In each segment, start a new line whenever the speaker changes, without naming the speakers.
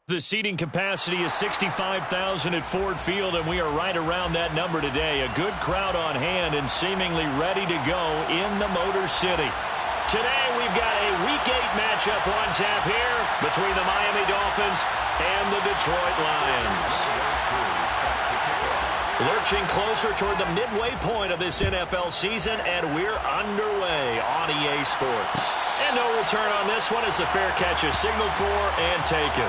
The seating capacity is 65,000 at Ford Field, and we are right around that number today. A good crowd on hand and seemingly ready to go in the Motor City. Today we've got a Week 8 matchup on tap here between the Miami Dolphins and the Detroit Lions. Lurching closer toward the midway point of this NFL season, and we're underway on EA Sports. And no return on this one as the fair catch is signaled for and taken.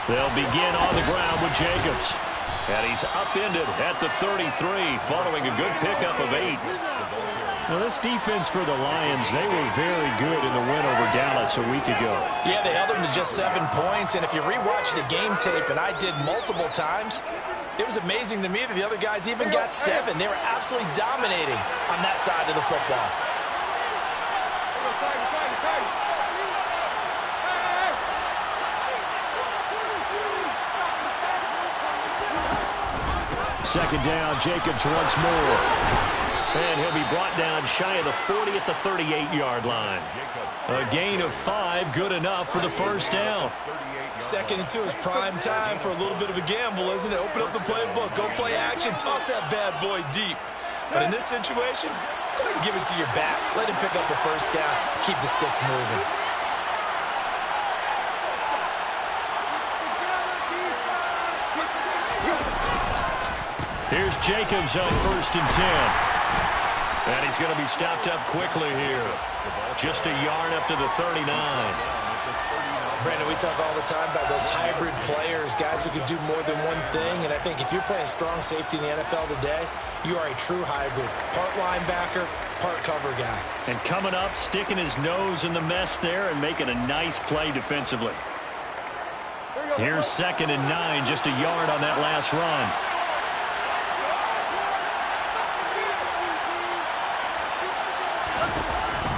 They'll begin on the ground with Jacobs. And he's upended at the 33 following a good pickup of 8. Well, this defense for the Lions, they were very good in the win over Dallas a week ago.
Yeah, they held them to just 7 points. And if you rewatch the game tape, and I did multiple times, it was amazing to me that the other guys even got 7. They were absolutely dominating on that side of the football.
Second down, Jacobs once more. And he'll be brought down shy of the 40 at the 38-yard line. A gain of 5, good enough for the first down.
2nd and 2 is prime time for a little bit of a gamble, isn't it? Open up the playbook, go play action, toss that bad boy deep. But in this situation, go ahead and give it to your back. Let him pick up a first down, keep the sticks moving.
Here's Jacobs on 1st and 10. And he's going to be stopped up quickly here. Just a yard up to the 39.
Brandon, we talk all the time about those hybrid players, guys who can do more than one thing. And I think if you're playing strong safety in the NFL today, you are a true hybrid. Part linebacker, part cover guy.
And coming up, sticking his nose in the mess there and making a nice play defensively. Here's 2nd and 9, just a yard on that last run.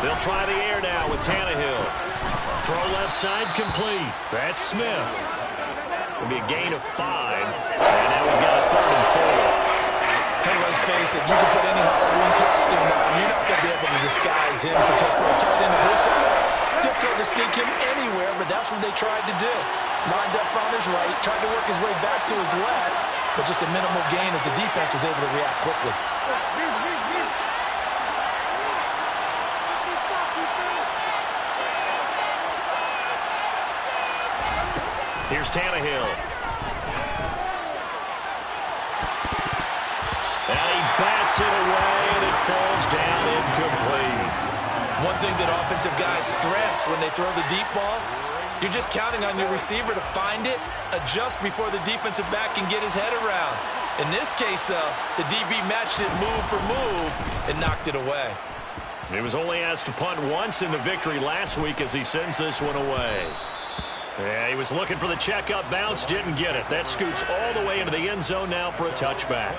They'll try the air now with Tannehill. Throw left side complete. That's Smith. It'll be a gain of 5. And now we've got a 3rd and 4.
Hey, let's face it, you can put any Halloween costume on. You're not going to be able to disguise him because for a tight end of his size, difficult to sneak him anywhere, but that's what they tried to do. Lined up on his right, tried to work his way back to his left, but just a minimal gain as the defense was able to react quickly.
Here's Tannehill. And he bats it away, and it falls down incomplete.
One thing that offensive guys stress when they throw the deep ball, you're just counting on your receiver to find it, adjust before the defensive back can get his head around. In this case, though, the DB matched it move for move and knocked it away.
He was only asked to punt once in the victory last week as he sends this one away. Yeah, he was looking for the check-up bounce, didn't get it. That scoots all the way into the end zone now for a touchback.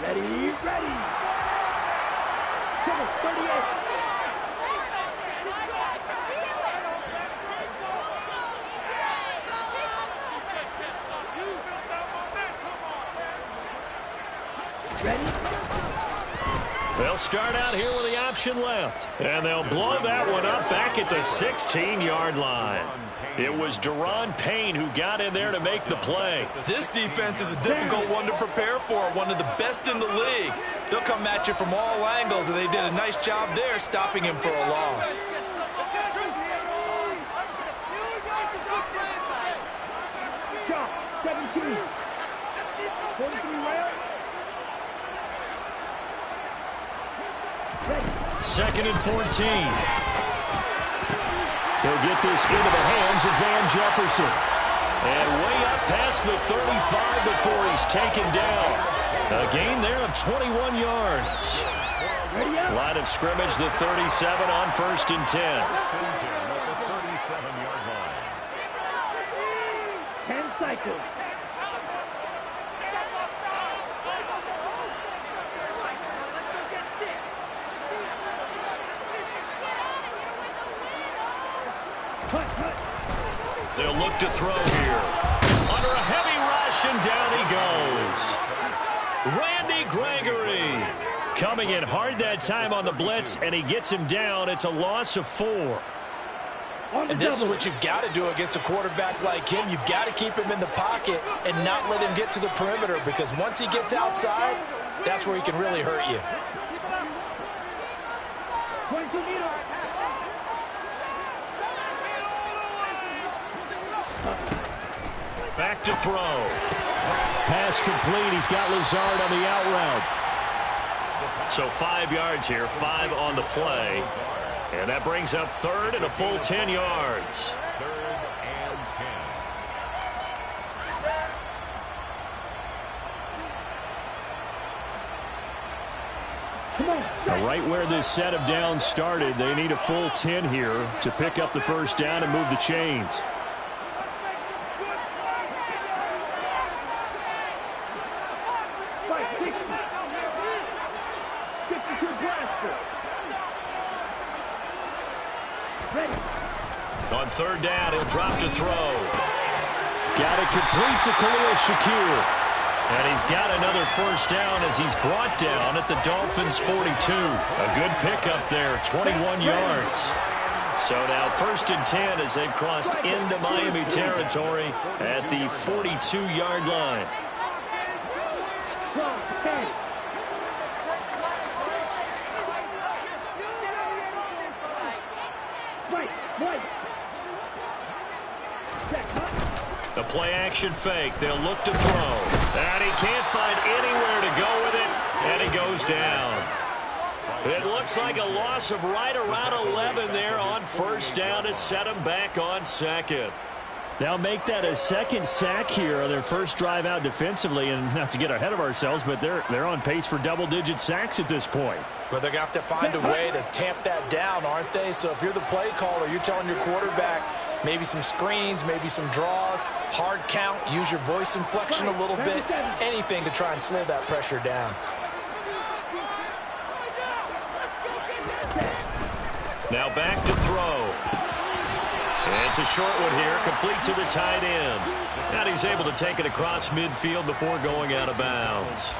Ready. 38.
They'll start out here with the option left. And they'll blow that one up back at the 16-yard line. It was Daron Payne who got in there to make the play.
This defense is a difficult one to prepare for, one of the best in the league. They'll come at you from all angles, and they did a nice job there stopping him for a loss.
Second and 14. He'll get this into the hands of Van Jefferson. And way up past the 35 before he's taken down. A gain there of 21 yards. Line of scrimmage, the 37 on 1st and 10.
37-yard line. 10 cycles.
They'll look to throw here. Under a heavy rush, and down he goes. Randy Gregory coming in hard that time on the blitz, and he gets him down. It's a loss of 4.
And this is what you've got to do against a quarterback like him. You've got to keep him in the pocket and not let him get to the perimeter, because once he gets outside, that's where he can really hurt you.
Back to throw. Pass complete. He's got Lazard on the out route. So 5 yards here, 5 on the play. And that brings up 3rd and a full 10 yards.
3rd and 10.
Now, right where this set of downs started, they need a full 10 here to pick up the first down and move the chains. On 3rd down, he'll drop to throw. Got it complete to Khalil Shakir. And he's got another first down as he's brought down at the Dolphins' 42. A good pickup there, 21 yards. So now 1st and 10 as they've crossed into Miami territory at the 42-yard line. The play-action fake. They'll look to throw. And he can't find anywhere to go with it, and he goes down. It looks like a loss of right around 11 there on 1st down to set him back on 2nd. They'll make that a 2nd sack here on their first drive out defensively, and not to get ahead of ourselves, but they're on pace for double-digit sacks at this point.
But they're going to have to find a way to tamp that down, aren't they? So if you're the play caller, you're telling your quarterback maybe some screens, maybe some draws, hard count, use your voice inflection a little bit, anything to try and slow that pressure down.
Now back to throw. And it's a short one here, complete to the tight end. And he's able to take it across midfield before going out of bounds.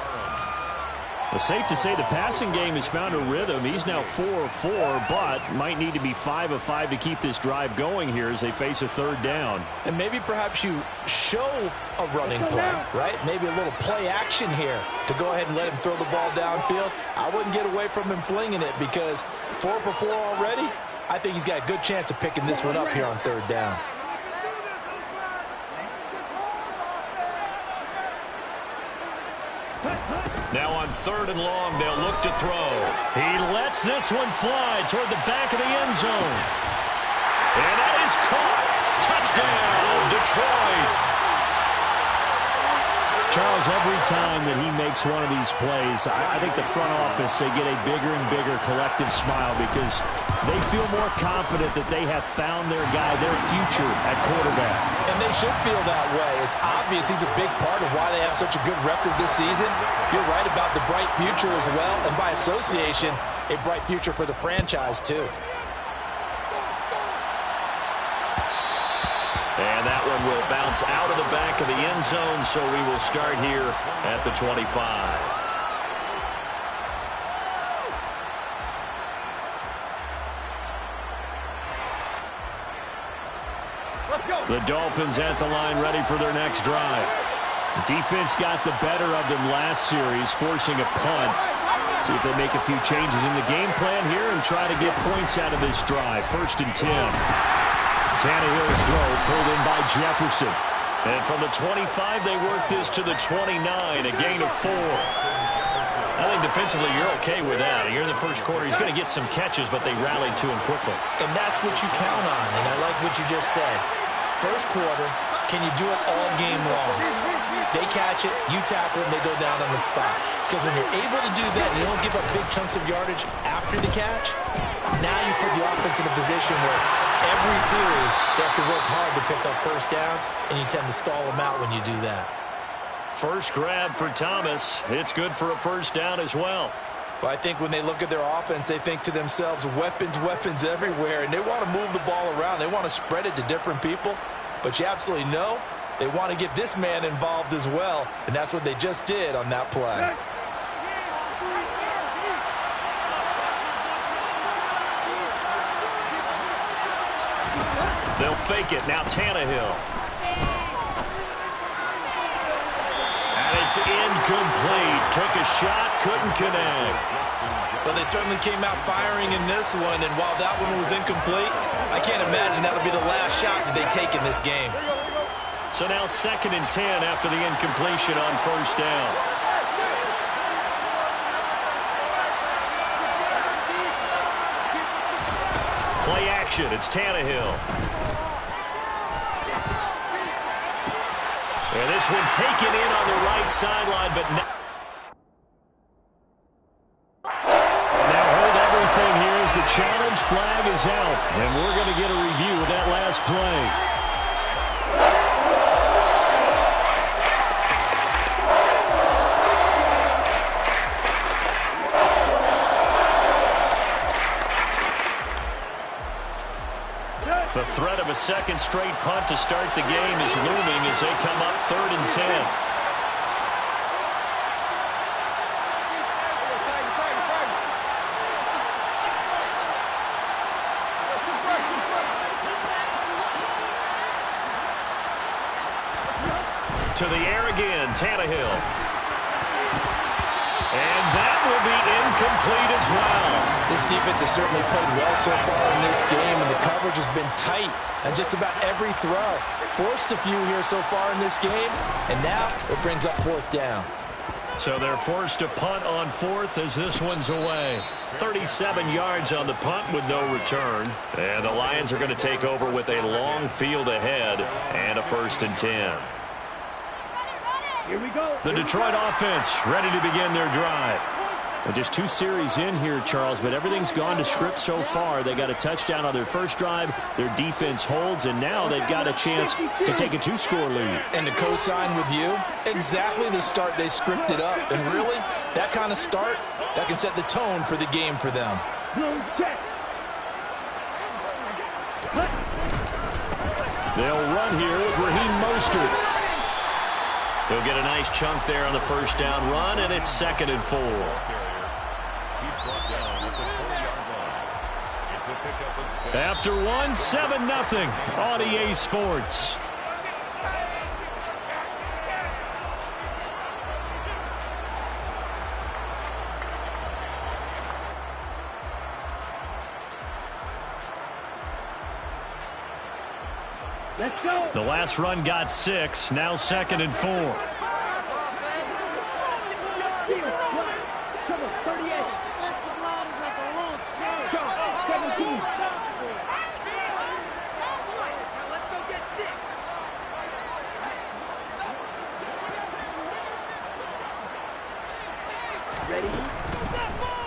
Well, safe to say the passing game has found a rhythm. He's now 4 of 4, but might need to be 5 of 5 to keep this drive going here as they face a 3rd down.
And maybe perhaps you show a running play, right? Maybe a little play action here to go ahead and let him throw the ball downfield. I wouldn't get away from him flinging it, because 4 for 4 already, I think he's got a good chance of picking this one up here on 3rd down.
Now on 3rd and long, they'll look to throw. He lets this one fly toward the back of the end zone. And that is caught. Touchdown, Detroit. Charles, every time that he makes one of these plays, I think the front office, they get a bigger and bigger collective smile, because they feel more confident that they have found their guy, their future at quarterback.
And they should feel that way. It's obvious he's a big part of why they have such a good record this season. You're right about the bright future as well, and by association, a bright future for the franchise too.
And that one will bounce out of the back of the end zone, so we will start here at the 25. The Dolphins at the line, ready for their next drive. Defense got the better of them last series, forcing a punt. See if they make a few changes in the game plan here and try to get points out of this drive. 1st and 10. Tannehill's throw pulled in by Jefferson. And from the 25, they work this to the 29, a gain of 4. I think defensively you're okay with that. Here in the first quarter, he's going to get some catches, but they rallied to him quickly.
And that's what you count on, and I like what you just said. First quarter, can you do it all game long? They catch it, you tackle it, and they go down on the spot. Because when you're able to do that and you don't give up big chunks of yardage after the catch, now you put the offense in a position where every series they have to work hard to pick up first downs, and you tend to stall them out when you do that.
First grab for Thomas. It's good for a first down as well.
Well, I think when they look at their offense, they think to themselves, weapons, weapons everywhere, and they want to move the ball around. They want to spread it to different people, but you absolutely know they want to get this man involved as well, and that's what they just did on that play.
They'll fake it. Now Tannehill. And it's incomplete. Took a shot, couldn't connect.
Well, they certainly came out firing in this one, and while that one was incomplete, I can't imagine that'll be the last shot that they take in this game.
So now 2nd and 10 after the incompletion on first down. Play action. It's Tannehill. And this one taken in on the right sideline, but now hold everything here as the challenge flag is out. And we're going to get a review of that last play. The threat of a second straight punt to start the game is looming as they come up 3rd and 10. To the air again, Tannehill. And that will be incomplete as well.
This defense has certainly played well so far in this game, and the coverage has been tight on just about every throw. Forced a few here so far in this game, and now it brings up 4th down.
So they're forced to punt on 4th as this one's away. 37 yards on the punt with no return. And the Lions are going to take over with a long field ahead and a 1st and 10.
Here we go.
The Detroit offense ready to begin their drive. And just 2 series in here, Charles, but everything's gone to script so far. They got a touchdown on their first drive. Their defense holds, and now they've got a chance to take a 2-score lead.
And to co-sign with you, exactly the start they scripted up. And really, that kind of start, that can set the tone for the game for them.
They'll run here with Raheem Mostert. He'll get a nice chunk there on the first down run, and it's 2nd and 4. After 1, 7-0 on EA Sports.
Let's go.
The last run got 6, now 2nd and 4.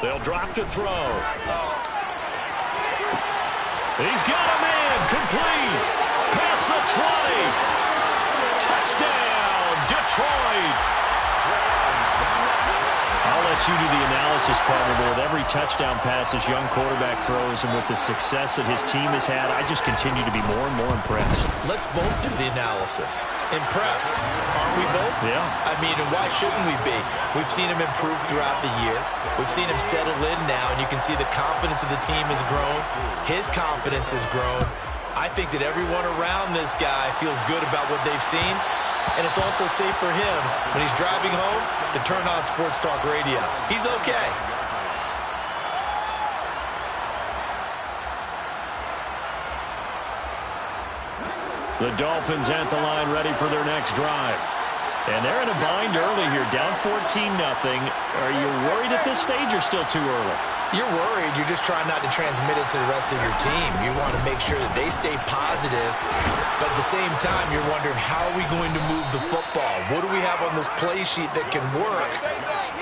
They'll drop to throw. He's got a man complete. Past the 20. Touchdown, Detroit. I'll let you do the analysis, partner, but with every touchdown pass this young quarterback throws and with the success that his team has had, I just continue to be more and more impressed.
Let's both do the analysis. Impressed. Aren't we both?
Yeah.
I mean, and why shouldn't we be? We've seen him improve throughout the year. We've seen him settle in now, and you can see the confidence of the team has grown. His confidence has grown. I think that everyone around this guy feels good about what they've seen. And it's also safe for him when he's driving home to turn on Sports Talk Radio. He's okay.
The Dolphins at the line ready for their next drive. And they're in a bind early here, down 14-0. Are you worried at this stage or still too early?
You're worried. You're just trying not to transmit it to the rest of your team. You want to make sure that they stay positive, but at the same time, you're wondering, how are we going to move the football? What do we have on this play sheet that can work?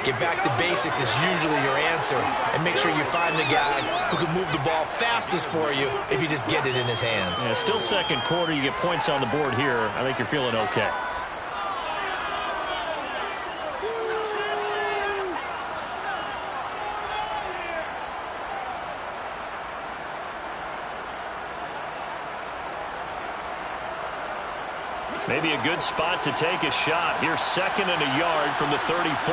Get back to basics is usually your answer, and make sure you find the guy who can move the ball fastest for you if you just get it in his hands.
Yeah, still second quarter. You get points on the board here. I think you're feeling okay. Maybe a good spot to take a shot. Here's 2nd and a yard from the 34.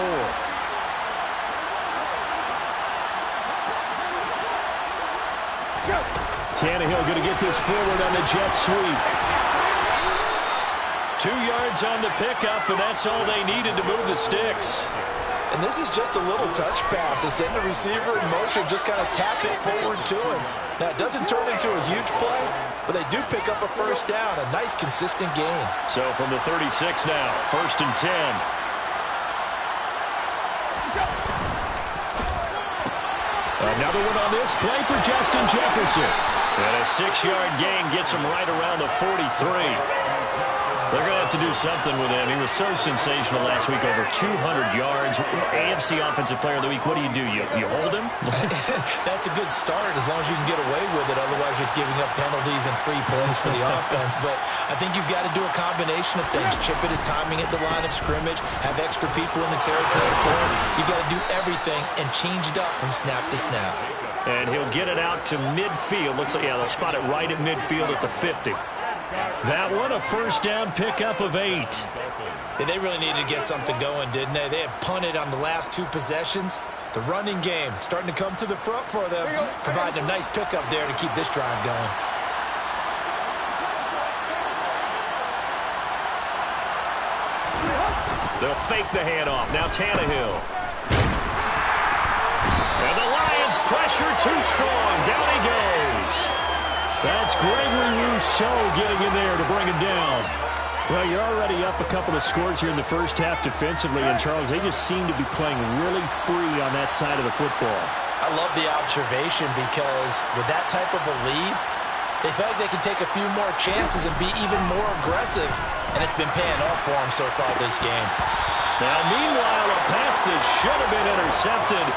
Tannehill going to get this forward on the jet sweep. 2 yards on the pickup, and that's all they needed to move the sticks.
And this is just a little touch pass. They send the receiver in motion, just kind of tap it forward to him. Now, it doesn't turn into a huge play, but they do pick up a first down. A nice, consistent gain.
So from the 36 now, 1st and 10. Another one on this play for Justin Jefferson. And a 6-yard gain gets him right around the 43. They're going to have to do something with him. He was so sensational last week, over 200 yards. AFC Offensive Player of the Week, what do? You hold him?
That's a good start as long as you can get away with it. Otherwise, just giving up penalties and free plays for the offense. But I think you've got to do a combination of things. Chip it his timing at the line of scrimmage, have extra people in the territory for him. You've got to do everything and change it up from snap to snap.
And he'll get it out to midfield. Looks like, yeah, they'll spot it right at midfield at the 50. That one, a first down pickup of 8.
Yeah, they really needed to get something going, didn't they? They had punted on the last 2 possessions. The running game starting to come to the front for them, providing a nice pickup there to keep this drive going.
They'll fake the handoff. Now Tannehill. And the Lions pressure too strong. Down he goes. That's Gregory Rousseau getting in there to bring him down. Well, you're already up a couple of scores here in the first half defensively, and Charles, they just seem to be playing really free on that side of the football.
I love the observation because with that type of a lead, they feel like they can take a few more chances and be even more aggressive, and it's been paying off for them so far this game.
Now, meanwhile, a pass that should have been intercepted,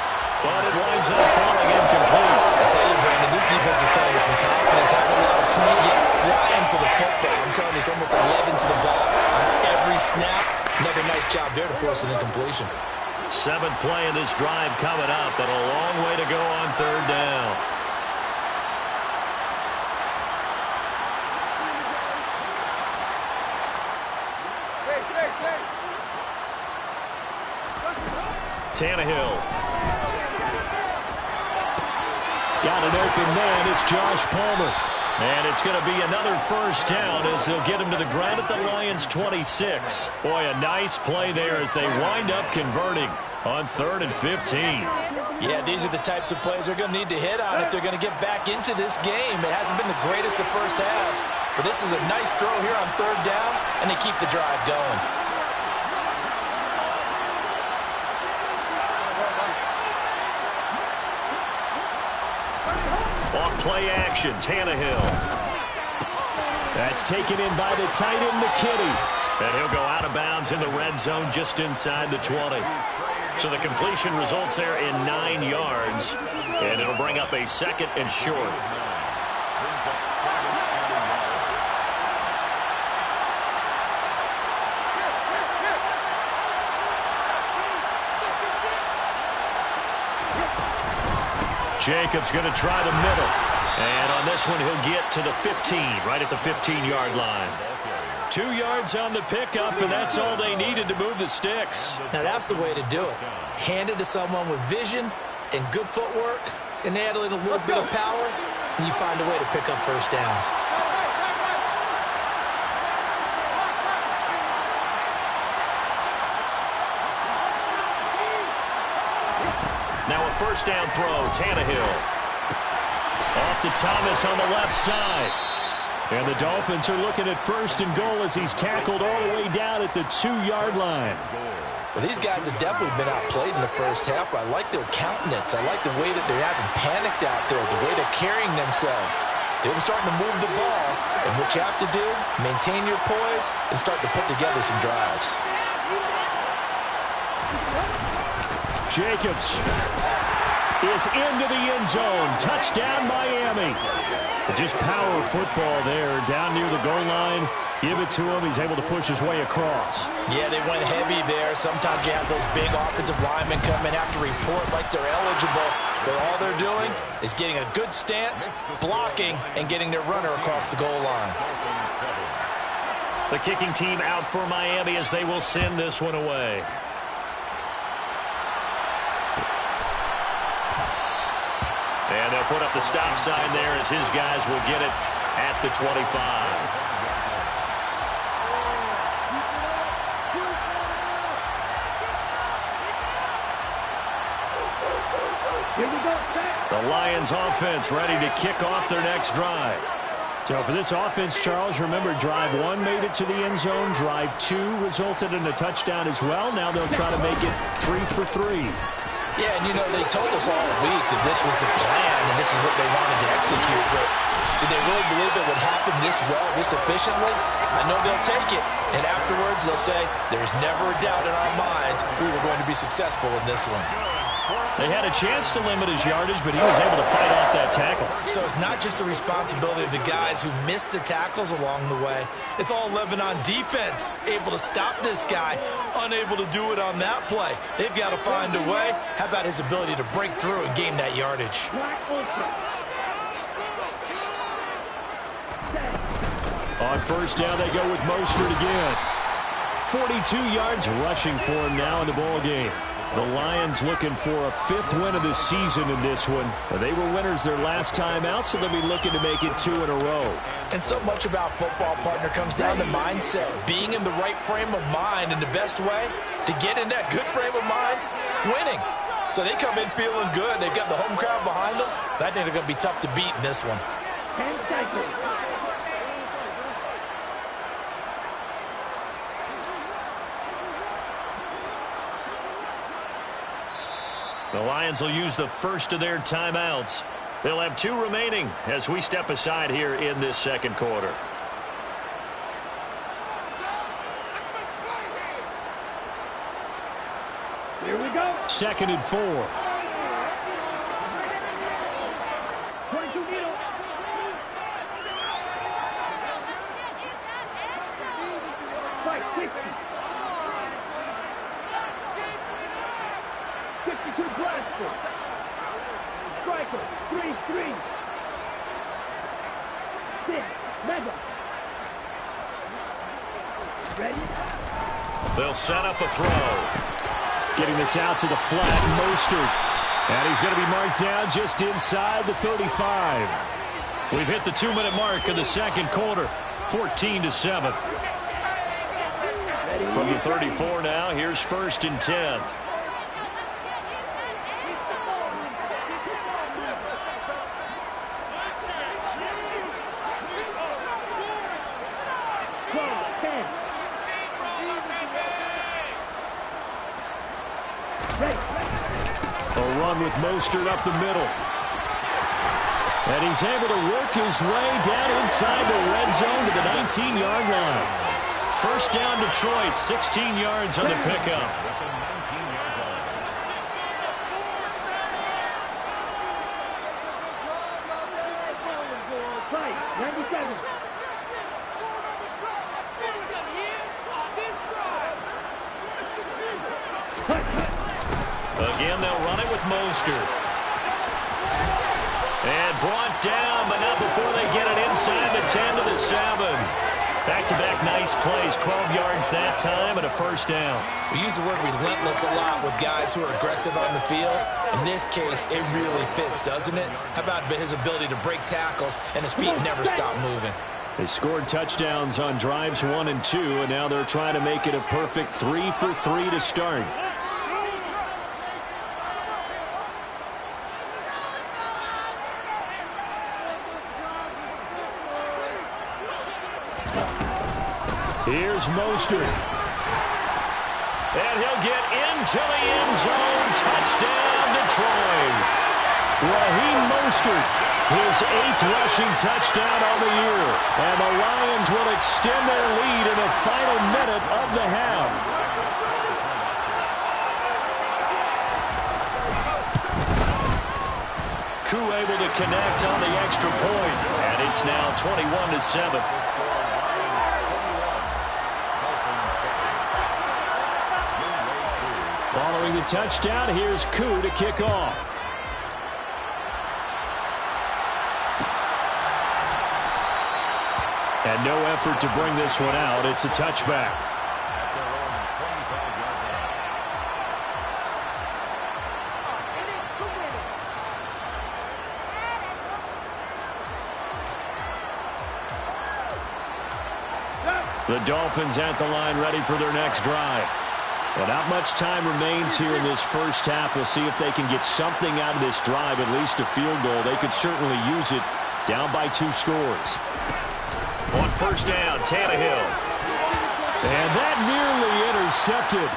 but it winds up falling incomplete.
I tell you, Brandon, this defense is playing with some confidence, having a lot of point, yet flying to the football. I'm telling you, it's almost 11 to the ball on every snap. Another nice job there to force an incompletion.
7th play in this drive coming up, but a long way to go on 3rd down. Tannehill. Got an open man. It's Josh Palmer. And it's going to be another first down as they'll get him to the ground at the Lions' 26. Boy, a nice play there as they wind up converting on 3rd and 15.
Yeah, these are the types of plays they're going to need to hit on if they're going to get back into this game. It hasn't been the greatest of first halves, but this is a nice throw here on 3rd down, and they keep the drive going.
Play action, Tannehill. That's taken in by the tight end, McKinney. And he'll go out of bounds in the red zone just inside the 20. So the completion results there in 9 yards. And it'll bring up a 2nd and short. Jacobs going to try the middle. And on this one, he'll get to the 15, right at the 15-yard line. 2 yards on the pickup, and that's all they needed to move the sticks.
Now, that's the way to do it. Hand it to someone with vision and good footwork, and add in a little bit of power, and you find a way to pick up first downs.
Now a first down throw, Tannehill. Off to Thomas on the left side. And the Dolphins are looking at 1st and goal as he's tackled all the way down at the 2-yard line.
Well, these guys have definitely been outplayed in the first half, but I like their countenance. I like the way that they're having panicked out there, the way they're carrying themselves. They were starting to move the ball, and what you have to do, maintain your poise and start to put together some drives.
Jacobs is into the end zone. Touchdown, Miami. Just power football there down near the goal line. Give it to him. He's able to push his way across.
Yeah, they went heavy there. Sometimes you have those big offensive linemen come in, have to report like they're eligible. But all they're doing is getting a good stance, blocking, and getting their runner across the goal line.
The kicking team out for Miami as they will send this one away. And they'll put up the stop sign there as his guys will get it at the 25.
Here we go.
The Lions offense ready to kick off their next drive. So for this offense, Charles, remember drive 1 made it to the end zone. Drive 2 resulted in a touchdown as well. Now they'll try to make it 3 for 3.
Yeah, and you know, they told us all week that this was the plan and this is what they wanted to execute. But did they really believe it would happen this well, this efficiently? I know they'll take it. And afterwards, they'll say, there's never a doubt in our minds we were going to be successful in this one.
They had a chance to limit his yardage, but he was able to fight off that tackle.
So it's not just the responsibility of the guys who missed the tackles along the way. It's all living on defense, able to stop this guy, unable to do it on that play. They've got to find a way. How about his ability to break through and gain that yardage?
On first down, they go with Mostert again. 42 yards rushing for him now in the ball game. The Lions looking for a 5th win of the season in this one. They were winners their last time out, so they'll be looking to make it 2 in a row.
And so much about football, partner, comes down to mindset. Being in the right frame of mind, and the best way to get in that good frame of mind, winning. So they come in feeling good. They've got the home crowd behind them. But I think they're going to be tough to beat in this one.
10 seconds.
The Lions will use the first of their timeouts. They'll have 2 remaining as we step aside here in this second quarter.
Here we go.
2nd and 4.
22 needle. Fight 60. 52 blaster. Striker 3-3. 6 mega. Ready?
They'll set up a throw. Getting this out to the flat, Mostert. And he's going to be marked down just inside the 35. We've hit the 2-minute mark of the second quarter. 14-7. From the 34 now, here's 1st and 10. A run with Mostert up the middle. And he's able to work his way down inside the red zone to the 19-yard line. First down, Detroit, 16 yards on the pickup.
Fight 97.
Again, they'll run it with Mostert. And brought down, but not before they get it inside the 10 to the 7. Back-to-back nice plays, 12 yards that time and a first down.
We use the word relentless a lot with guys who are aggressive on the field. In this case, it really fits, doesn't it? How about his ability to break tackles and his feet never stop moving?
They scored touchdowns on drives 1 and 2, and now they're trying to make it a perfect 3 for 3 to start. Here's Mostert. And he'll get into the end zone. Touchdown, Detroit. Raheem Mostert, his 8th rushing touchdown on the year. And the Lions will extend their lead in the final minute of the half. Koo able to connect on the extra point. And it's now 21-7. Following the touchdown, here's Koo to kick off. And no effort to bring this one out. It's a touchback. The Dolphins at the line ready for their next drive. Well, not much time remains here in this first half. We'll see if they can get something out of this drive, at least a field goal. They could certainly use it down by 2 scores. On first down, Tannehill. And that nearly intercepted.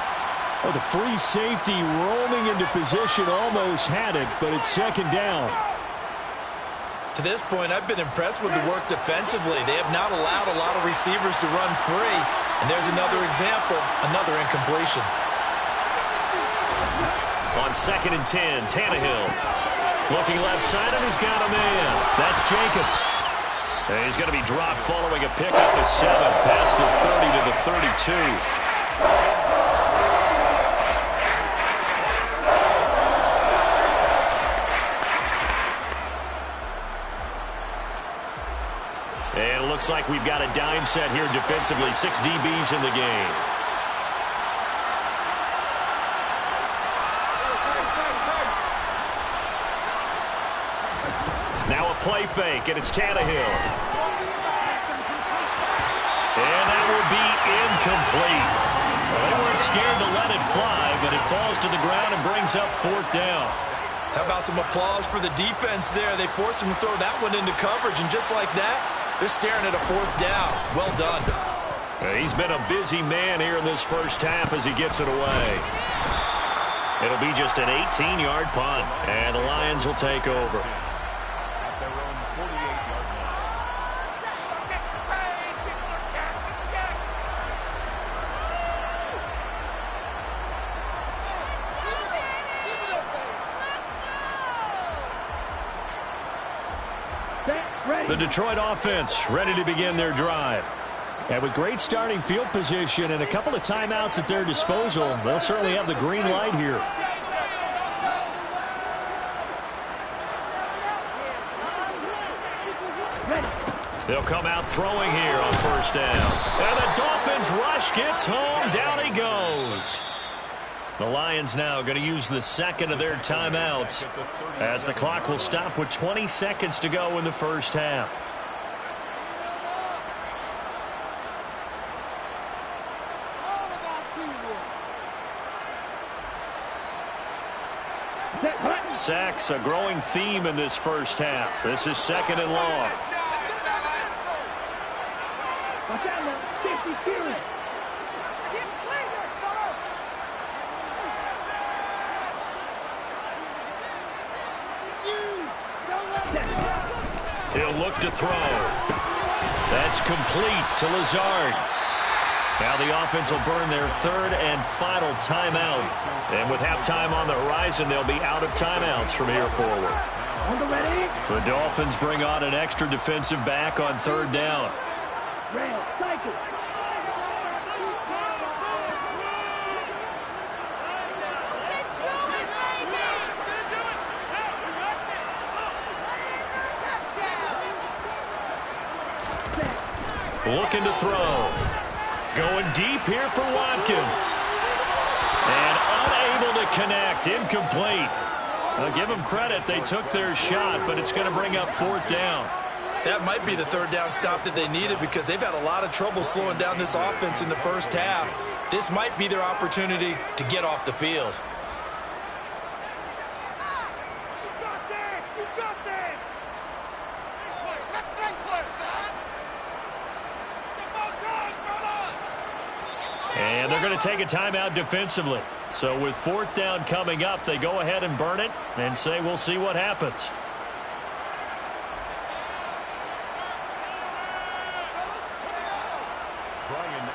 Oh, the free safety roaming into position almost had it, but it's second down.
To this point, I've been impressed with the work defensively. They have not allowed a lot of receivers to run free. And there's another example, another incompletion.
On 2nd and 10, Tannehill. Looking left side, and he's got a man. That's Jacobs. And he's going to be dropped following a pickup of 7 past the 30 to the 32. And it looks like we've got a dime set here defensively. 6 DBs in the game. Now a play fake, and it's Tannehill. And that will be incomplete. Well, they weren't scared to let it fly, but it falls to the ground and brings up 4th down.
How about some applause for the defense there? They forced him to throw that one into coverage, and just like that, they're staring at a 4th down. Well done.
He's been a busy man here in this first half as he gets it away. It'll be just an 18-yard punt, and the Lions will take over. The Detroit offense ready to begin their drive. And with great starting field position and a couple of timeouts at their disposal, they'll certainly have the green light here. They'll come out throwing here on first down. And the Dolphins rush gets home. Down he goes. The Lions now going to use the 2nd of their timeouts as the clock will stop with 20 seconds to go in the first half. Sacks, a growing theme in this first half. This is 2nd and long.
Watch out now. 50 curious.
He'll look to throw. That's complete to Lazard. Now the offense will burn their 3rd and final timeout. And with halftime on the horizon, they'll be out of timeouts from here forward.
On the ready.
The Dolphins bring on an extra defensive back on 3rd down.
Red, cycle.
Looking to throw. Going deep here for Watkins. And unable to connect. Incomplete. I'll give them credit. They took their shot, but it's going to bring up 4th down.
That might be the 3rd down stop that they needed because they've had a lot of trouble slowing down this offense in the first half. This might be their opportunity to get off the field.
And they're going to take a timeout defensively. So with 4th down coming up, they go ahead and burn it and say we'll see what happens.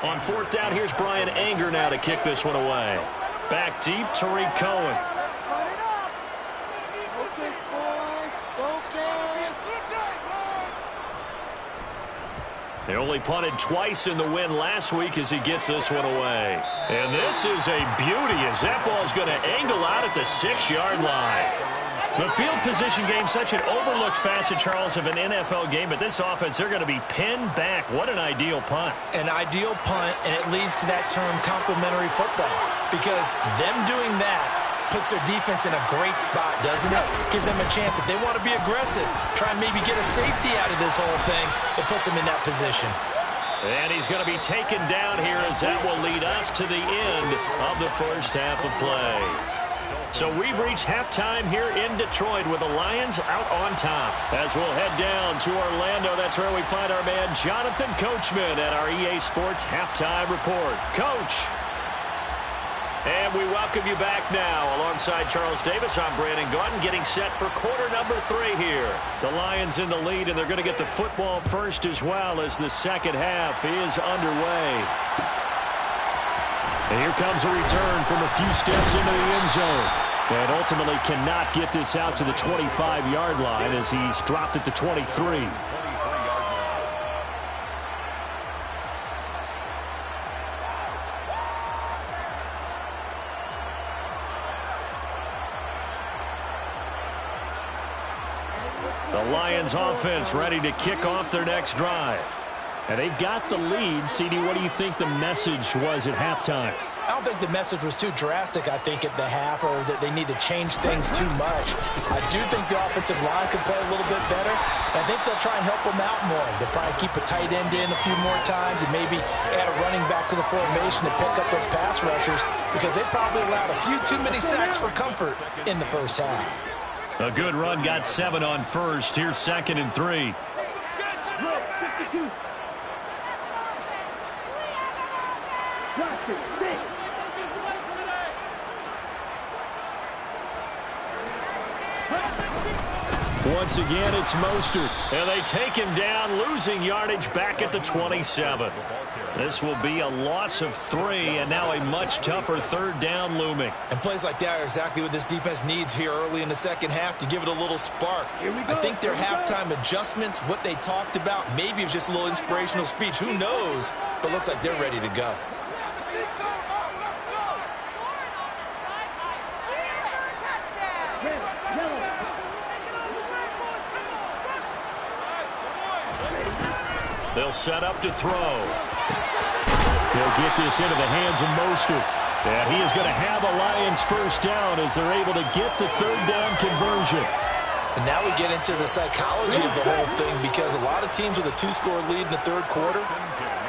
On 4th down, here's Brian Anger now to kick this one away. Back deep, Tariq Cohen.
Focus, boys. Focus.
They only punted twice in the win last week as he gets this one away. And this is a beauty as that ball's going to angle out at the 6-yard line. The field position game, such an overlooked facet, Charles, of an NFL game. But this offense, they're going to be pinned back. What an ideal punt.
An ideal punt, and it leads to that term complementary football. Because them doing that puts their defense in a great spot, doesn't it? Gives them a chance. If they want to be aggressive, try and maybe get a safety out of this whole thing, it puts them in that position.
And he's going to be taken down here as that will lead us to the end of the first half of play. So we've reached halftime here in Detroit with the Lions out on top. As we'll head down to Orlando, that's where we find our man Jonathan Coachman at our EA Sports Halftime Report. Coach. And we welcome you back now. Alongside Charles Davis, I'm Brandon Gaudin, getting set for quarter number 3 here. The Lions in the lead, and they're going to get the football first as well as the second half is underway. And here comes a return from a few steps into the end zone. And ultimately cannot get this out to the 25-yard line as he's dropped at the 23. The Lions offense ready to kick off their next drive. And they've got the lead. CD, what do you think the message was at halftime?
I don't think the message was too drastic, I think, at the half, or that they need to change things too much. I do think the offensive line could play a little bit better. I think they'll try and help them out more. They'll probably keep a tight end in a few more times and maybe add a running back to the formation to pick up those pass rushers, because they probably allowed a few too many sacks for comfort in the first half.
A good run, got 7 on first. Here's 2nd and 3. Once again, it's Mostert. And they take him down, losing yardage back at the 27. This will be a loss of 3, and now a much tougher 3rd down looming.
And plays like that are exactly what this defense needs here early in the second half to give it a little spark. I think their halftime adjustments, what they talked about, maybe it was just a little inspirational speech. Who knows? But looks like they're ready to go.
They'll set up to throw. They'll get this into the hands of Mostert. And he is going to have a Lions first down as they're able to get the 3rd down conversion.
And now we get into the psychology of the whole thing, because a lot of teams with a 2-score lead in the 3rd quarter,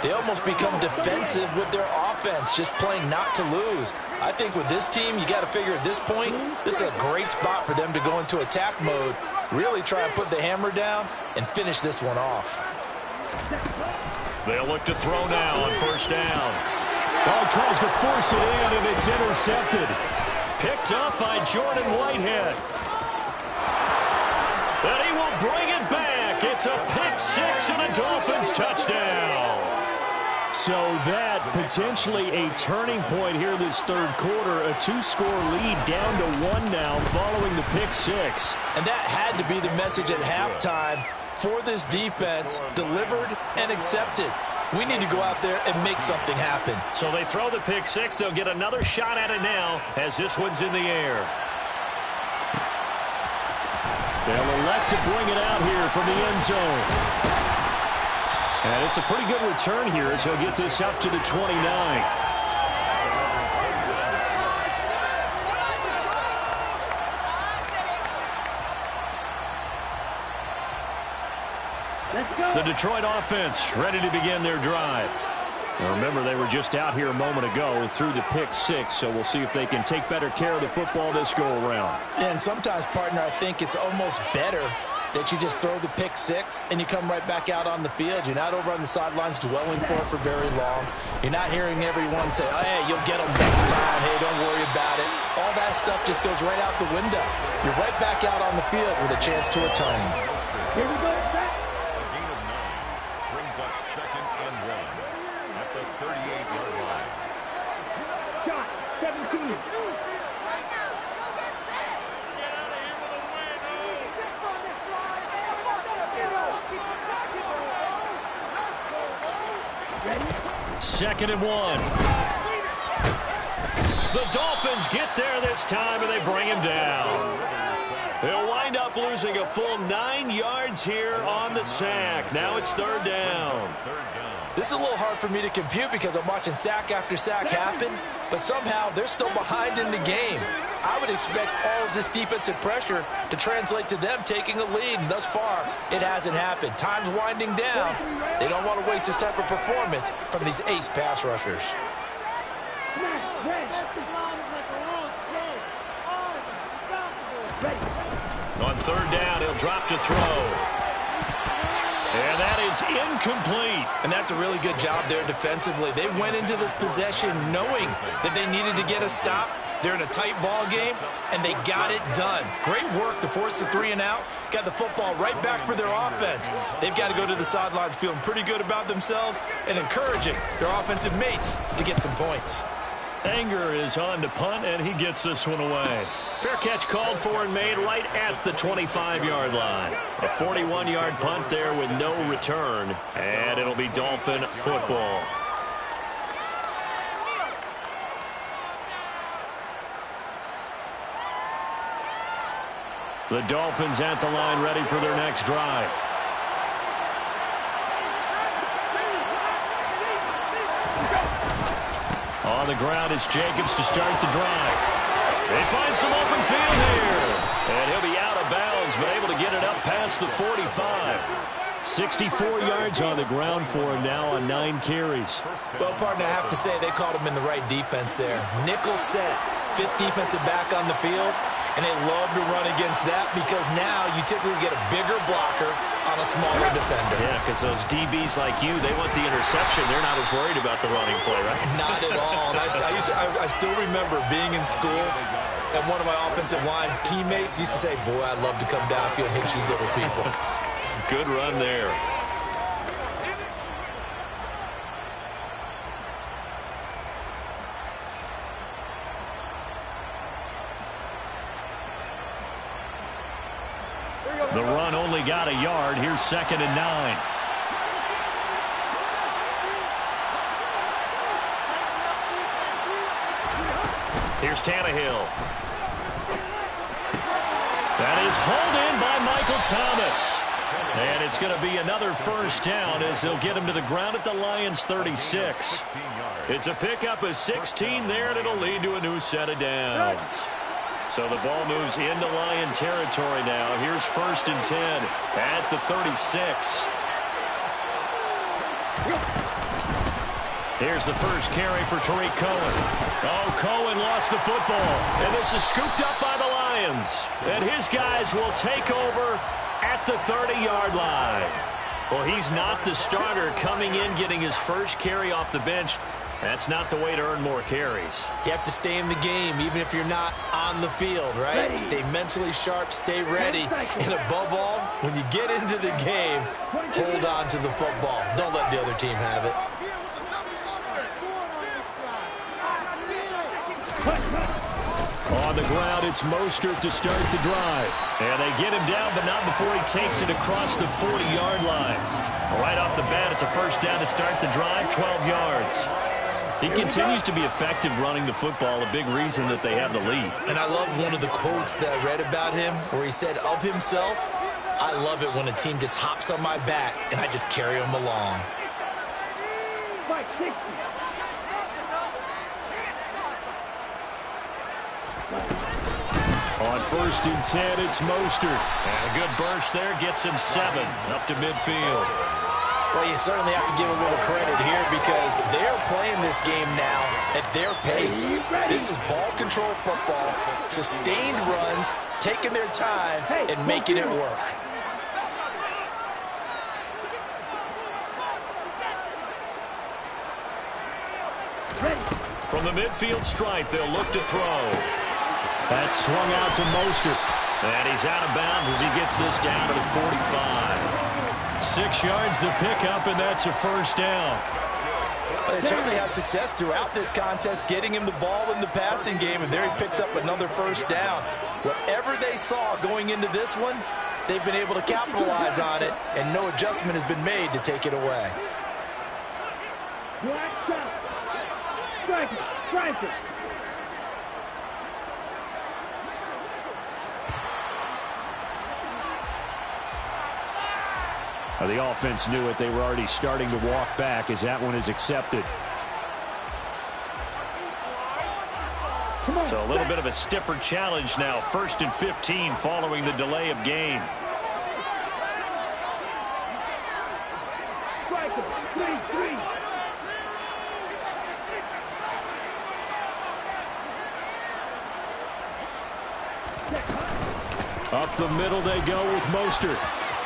they almost become defensive with their offense, just playing not to lose. I think with this team, you got to figure at this point, this is a great spot for them to go into attack mode, really try and put the hammer down and finish this one off.
They'll look to throw now on 1st down. Ball tries to force it in, and it's intercepted. Picked up by Jordan Whitehead. And he will bring it back. It's a pick 6 and a Dolphins touchdown. So that potentially a turning point here this 3rd quarter. A 2-score lead down to 1 now following the pick 6.
And that had to be the message at halftime for this defense, delivered and accepted. We need to go out there and make something happen.
So they throw the pick 6. They'll get another shot at it now as this one's in the air. They'll elect to bring it out here from the end zone. And it's a pretty good return here as he'll get this up to the 29. The Detroit offense ready to begin their drive. Now remember, they were just out here a moment ago through the pick 6, so we'll see if they can take better care of the football this go-around.
And sometimes, partner, I think it's almost better that you just throw the pick six and you come right back out on the field. You're not over on the sidelines dwelling for it for very long. You're not hearing everyone say, oh, hey, you'll get them next time. Hey, don't worry about it. All that stuff just goes right out the window. You're right back out on the field with a chance to atone.
Here we go, back.
A gain of 9 brings up 2nd and 1 at the 38-yard line.
Shot, 17.
Second and 1. The Dolphins get there this time, and they bring him down. They'll wind up losing a full 9 yards here on the sack. Now it's 3rd down.
This is a little hard for me to compute because I'm watching sack after sack happen, but somehow they're still behind in the game. I would expect all of this defensive pressure to translate to them taking a lead, and thus far, it hasn't happened. Time's winding down. They don't want to waste this type of performance from these ace pass rushers.
On 3rd down, he'll drop to throw. And that is incomplete.
And that's a really good job there defensively. They went into this possession knowing that they needed to get a stop. They're in a tight ball game, and they got it done. Great work to force the 3 and out. Got the football right back for their offense. They've got to go to the sidelines feeling pretty good about themselves and encouraging their offensive mates to get some points.
Anger is on to punt, and he gets this one away. Fair catch called for and made right at the 25-yard line. A 41-yard punt there with no return, and it'll be Dolphin football. The Dolphins at the line ready for their next drive. On the ground, it's Jacobs to start the drive. They find some open field here. And he'll be out of bounds, but able to get it up past the 45. 64 yards on the ground for him now on 9 carries.
Well, partner, I have to say they called him in the right defense there. Nickel set, 5th defensive back on the field. And they love to run against that because now you typically get a bigger blocker on a smaller defender.
Yeah, because those DBs like you, they want the interception. They're not as worried about the running play, right?
Not at all. And I still remember being in school, and one of my offensive line teammates used to say, boy, I'd love to come downfield and hit you little people.
Good run there. The run only got a yard. Here's 2nd and 9. Here's Tannehill. That is hauled in by Michael Thomas. And it's going to be another first down as they'll get him to the ground at the Lions' 36. It's a pickup of 16 there, and it'll lead to a new set of downs. So the ball moves into Lion territory now. Here's 1st and 10 at the 36. Here's the first carry for Tariq Cohen. Oh, Cohen lost the football. And this is scooped up by the Lions. And his guys will take over at the 30-yard line. Well, he's not the starter coming in, getting his first carry off the bench. That's not the way to earn more carries.
You have to stay in the game, even if you're not on the field, right? Stay mentally sharp, stay ready. And above all, when you get into the game, hold on to the football. Don't let the other team have it.
On the ground, it's Mostert to start the drive. And they get him down, but not before he takes it across the 40-yard line. Right off the bat, it's a first down to start the drive, 12 yards. He continues to be effective running the football, a big reason that they have the lead.
And I love one of the quotes that I read about him where he said of himself, I love it when a team just hops on my back and I just carry them along.
On 1st and 10, it's Mostert. And a good burst there gets him 7 up to midfield.
Well, you certainly have to give a little credit here because they're playing this game now at their pace. This is ball control football, sustained runs, taking their time, and making it work.
From the midfield stripe, they'll look to throw.
That's swung out to Mostert.
And he's out of bounds as he gets this down to the 45. 6 yards the pickup, and that's a first down.
They certainly had success throughout this contest getting him the ball in the passing game, and there he picks up another first down. Whatever they saw going into this one, they've been able to capitalize on it, and no adjustment has been made to take it away.
Strike it.
The offense knew it. They were already starting to walk back as that one is accepted.
So a little bit of a stiffer challenge now. 1st and 15 following the delay of game.
Up the middle they go with Mostert.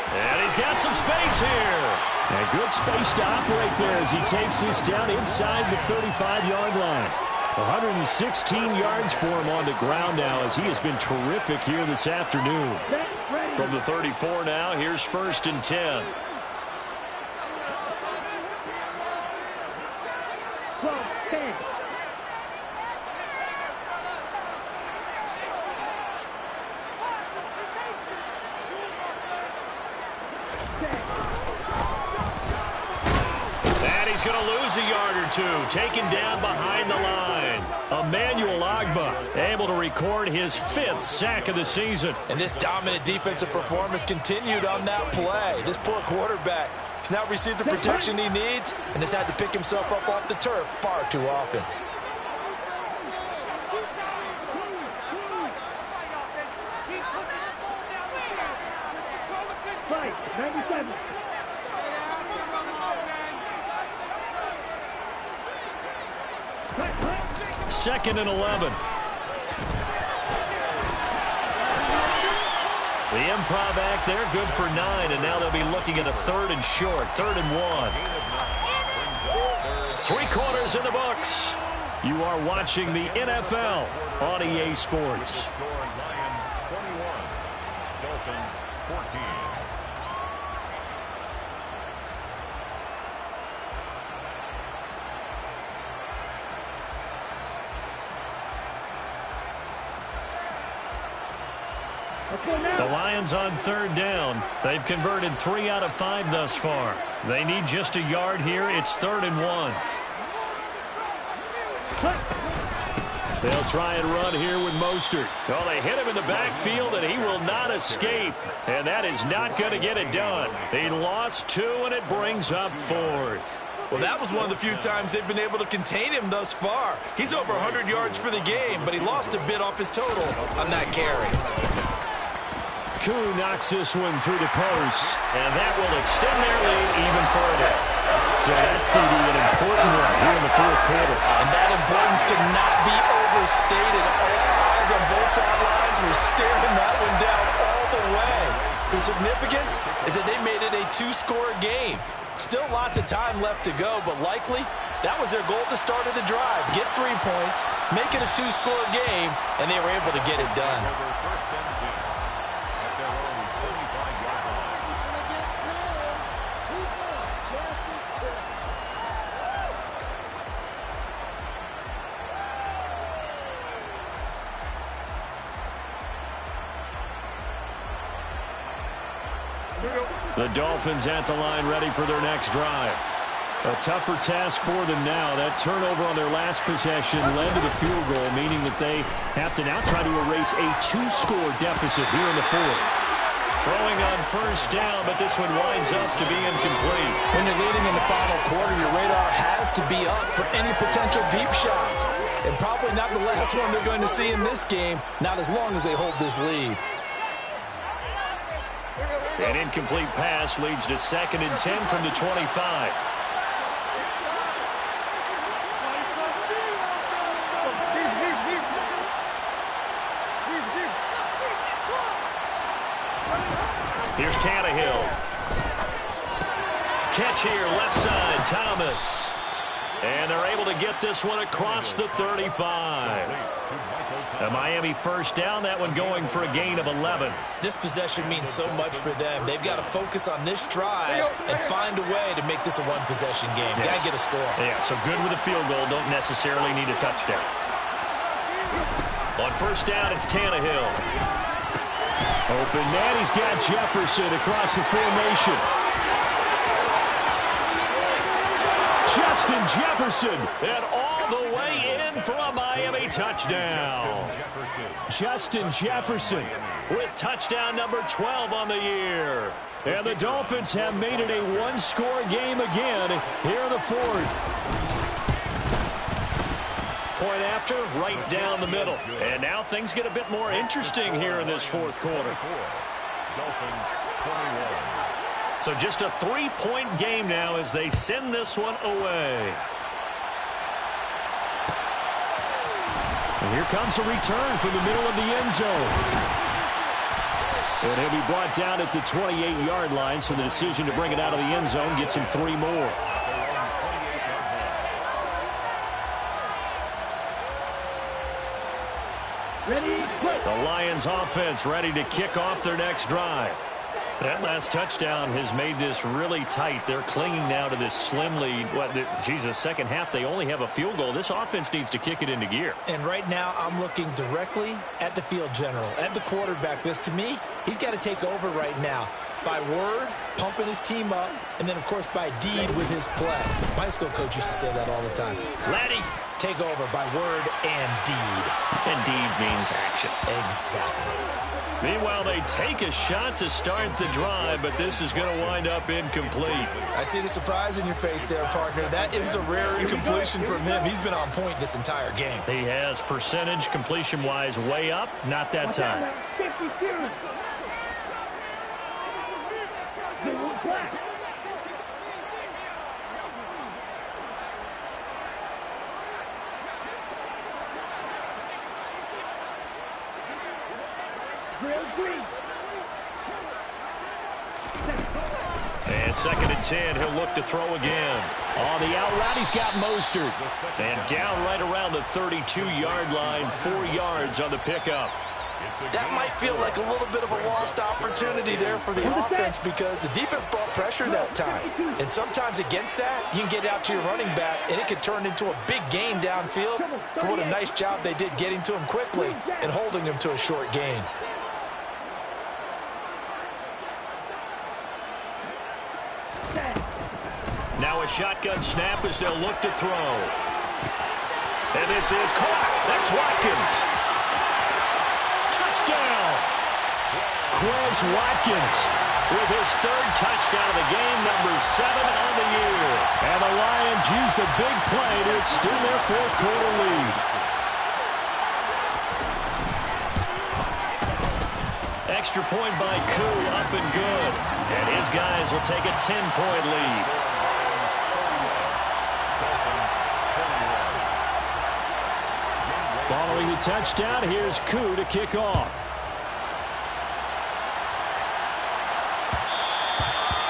And he's got some space here.
And good space to operate there as he takes this down inside the 35-yard line. 116 yards for him on the ground now as he has been terrific here this afternoon.
From the 34 now, here's 1st and 10. And he's going to lose a yard or two, taken down behind the line. Emmanuel Agba able to record his 5th sack of the season.
And this dominant defensive performance continued on that play. This poor quarterback has now received the protection he needs and has had to pick himself up off the turf far too often.
Right, 97.
2nd and 11. The improv act there, good for 9, and now they'll be looking at a 3rd and short, 3rd and 1. 3 quarters in the books. You are watching the NFL on EA Sports.
Lions 21, Dolphins 14.
The Lions on 3rd down. They've converted 3 out of 5 thus far. They need just a yard here. It's 3rd and 1. They'll try and run here with Mostert. Well, they hit him in the backfield, and he will not escape. And that is not going to get it done. He lost 2, and it brings up 4th.
Well, that was one of the few times they've been able to contain him thus far. He's over 100 yards for the game, but he lost a bit off his total on that carry.
Koo knocks this one through the post.
And that will extend their lead even further. So that's going to be an important one here in the 4th quarter.
And that importance cannot be overstated. All eyes on both sidelines were staring that one down all the way. The significance is that they made it a 2-score game. Still lots of time left to go, but likely that was their goal at the start of the drive. Get 3 points, make it a 2-score game, and they were able to get it done.
First and 10 at their own 25-yard line.
The Dolphins at the line ready for their next drive. A tougher task for them now. That turnover on their last possession led to the field goal, meaning that they have to now try to erase a 2-score deficit here in the 4th. Throwing on 1st down, but this one winds up to be incomplete.
When you're leading in the final quarter, your radar has to be up for any potential deep shots. And probably not the last one they're going to see in this game, not as long as they hold this lead.
An incomplete pass leads to 2nd and 10 from the 25. Here's Tannehill. Catch here, left side, Thomas. And they're able to get this one across the 35. A Miami first down, that one going for a gain of 11.
This possession means so much for them. They've got to focus on this drive and find a way to make this a one-possession game.
Yes.
Got to get a score.
Yeah, so good with a field goal. Don't necessarily need a touchdown. On first down, it's Tannehill.
Open man, he's got Jefferson across the formation. Justin Jefferson.
And all the way in for a Miami touchdown.
Justin Jefferson
with touchdown number 12 on the year. And the Dolphins have made it a one-score game again here in the fourth. Point after, right down the middle. And now things get a bit more interesting here in this fourth quarter.
Dolphins 21.
So just a 3-point game now as they send this one away.
And here comes a return from the middle of the end zone. And he'll be brought down at the 28-yard line, so the decision to bring it out of the end zone gets him 3 more.
The Lions offense ready to kick off their next drive. That last touchdown has made this really tight. They're clinging now to this slim lead. Second half, they only have a field goal. This offense needs to kick it into gear.
And right now, I'm looking directly at the field general, at the quarterback. Because to me, he's got to take over right now. By word, pumping his team up, and then, of course, by deed with his play. My high school coach used to say that all the time. Laddie, take over by word and deed.
And deed means action.
Exactly.
Meanwhile, they take a shot to start the drive, but this is going to wind up incomplete.
I see the surprise in your face there, partner. That is a rare incompletion from him. He's been on point this entire game.
He has percentage completion-wise way up, not that time.
52.
And second and 10, he'll look to throw again.
On the out route, he's got Mostert.
And down right around the 32-yard line, 4 yards on the pickup.
That might feel like a little bit of a lost opportunity there for the offense because the defense brought pressure that time. And sometimes against that, you can get out to your running back, and it could turn into a big gain downfield. But what a nice job they did getting to him quickly and holding him to a short gain.
Now a shotgun snap as they'll look to throw. And this is caught. That's Watkins. Touchdown.
Quez Watkins
with his 3rd touchdown of the game, number 7 on the year.
And the Lions use the big play to extend their fourth quarter lead.
Extra point by Koo, up and good. And his guys will take a 10-point lead.
Following the touchdown, here's Koo to kick off.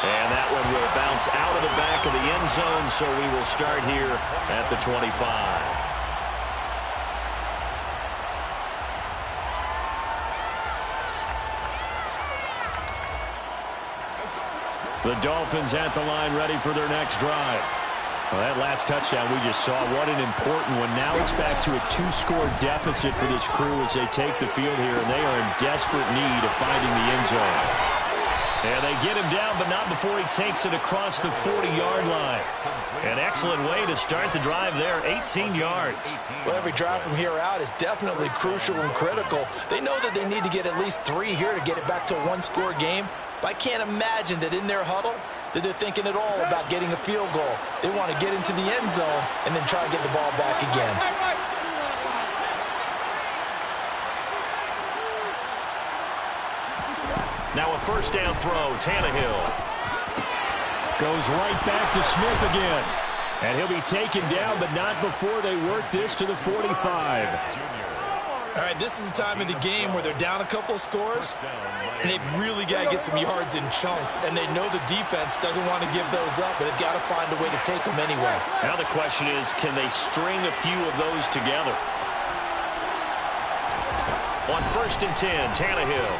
And that one will bounce out of the back of the end zone, so we will start here at the 25. The Dolphins at the line ready for their next drive. Well, that last touchdown we just saw, what an important one. Now it's back to a 2-score deficit for this crew as they take the field here, and they are in desperate need of finding the end zone. And they get him down, but not before he takes it across the 40-yard line. An excellent way to start the drive there, 18 yards.
Well, every drive from here out is definitely crucial and critical. They know that they need to get at least 3 here to get it back to a 1-score game. But I can't imagine that in their huddle that they're thinking at all about getting a field goal. They want to get into the end zone and then try to get the ball back again.
Now a first down throw, Tannehill.
Goes right back to Smith again. And he'll be taken down, but not before they work this to the 45.
All right, this is the time of the game where they're down a couple of scores, and they've really got to get some yards in chunks, and they know the defense doesn't want to give those up, but they've got to find a way to take them anyway.
Now the question is, can they string a few of those together? On 1st and 10, Tannehill.